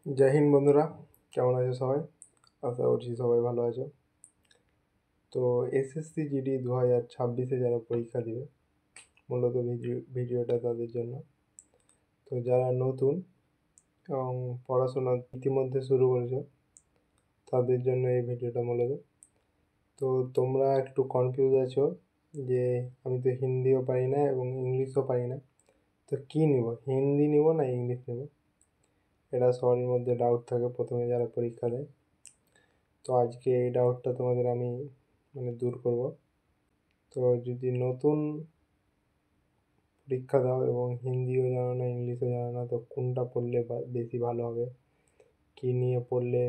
জয় হিন্দ বন্ধুরা, কেমন আছো সবাই? আশা করছি সবাই ভালো আছো। তো এসএসসি জিডি 2026-এ যারা পরীক্ষা দিবে, মূলত ভিডিওটা তাদের জন্য। তো যারা নতুন এবং পড়াশোনা ইতিমধ্যে শুরু করেছো তাদের জন্য এই ভিডিওটা মূলত। তো তোমরা একটু কনফিউজ আছো যে আমি তো হিন্দিও পারি না এবং ইংলিশও পারি না, তো কী নিব, হিন্দি নিব না ইংলিশ নেব? এটা সবার মধ্যে ডাউট থাকে প্রথমে যারা পরীক্ষা দেয়। তো আজকে এই ডাউটটা তোমাদের আমি দূর করব। তো যদি নতুন পরীক্ষা দাও এবং হিন্দিও জানো না ইংলিশও জানো না, তো কোনটা পড়লে বেশি ভালো হবে, কী নিয়ে পড়লে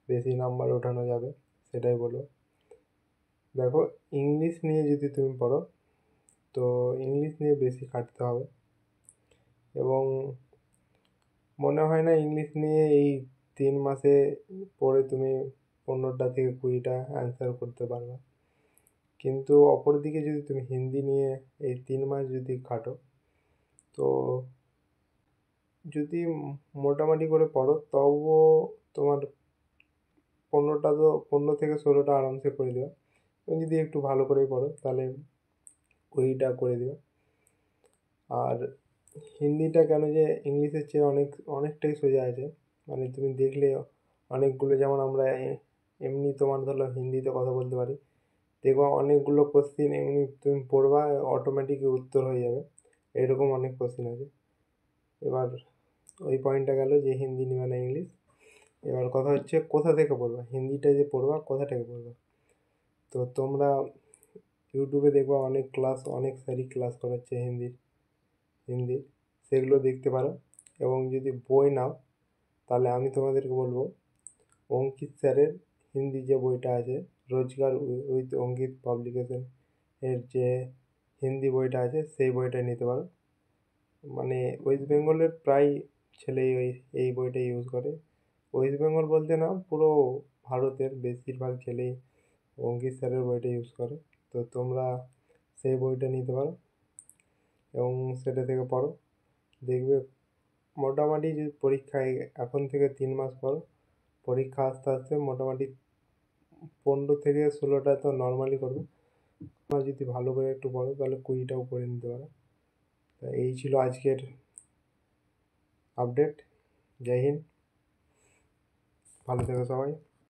বেশি নাম্বার ওঠানো যাবে সেটাই বলো। দেখো, ইংলিশ নিয়ে যদি তুমি পড়ো তো ইংলিশ নিয়ে বেশি খাটতে হবে, এবং মনে হয় না ইংলিশ নিয়ে এই 3 মাসে পড়ে তুমি 15টা থেকে 20টা অ্যান্সার করতে পারবে। কিন্তু অপরদিকে যদি তুমি হিন্দি নিয়ে এই 3 মাস যদি খাটো, তো যদি মোটামুটি করে পড়ো তবুও তোমার 15 থেকে 16টা আরামসে করে দেবে। তুমি যদি একটু ভালো করেই পড়ো তাহলে 20টা করে দেবে। আর হিন্দিটা কেন যে ইংলিশের চেয়ে অনেকটাই সোজা আছে, তুমি দেখলে অনেকগুলো, যেমন আমরা এমনি তোমার ধরো হিন্দিতে কথা বলতে পারি, দেখবা অনেকগুলো কোশ্চিন এমনি তুমি পড়বা অটোমেটিকই উত্তর হয়ে যাবে, এরকম অনেক কোশ্চিন আছে। এবার ওই পয়েন্টটা গেল যে হিন্দি নিবে না ইংলিশ। এবার কথা হচ্ছে কোথা থেকে পড়বা, হিন্দিটা যে পড়বা কোথা থেকে পড়বা। তো তোমরা ইউটিউবে দেখবা অনেক ক্লাস, অনেক স্যারই ক্লাস করাচ্ছে হিন্দির, সেগুলো দেখতে পারো। এবং যদি বই নাও তাহলে আমি তোমাদেরকে বলবো অঙ্কিত স্যারের হিন্দি যে বইটা আছে, রোজগার উইথ অঙ্কিত পাবলিকেশন এর যে হিন্দি বইটা আছে সেই বইটা নিতে পারো। ওয়েস্ট বেঙ্গলের প্রায় ছেলেই এই বইটা ইউজ করে। ওয়েস্ট বেঙ্গল বলতে না, পুরো ভারতের বেশিরভাগ ছেলেই অঙ্কিত স্যারের বইটা ইউজ করে। তো তোমরা সেই বইটা নিতে পারো এবং সেটা থেকে পড়ো, দেখবে মোটামুটি যদি পরীক্ষায় এখন থেকে 3 মাস পর পরীক্ষা আসতে আসতে মোটামুটি 15 থেকে 16টা তো নর্মালি করবে। তোমরা যদি ভালো করে একটু পড়ো তাহলে 20টাও করে নিতে পারো। তা এই ছিল আজকের আপডেট। জয় হিন্দ, ভালো থেকো সবাই।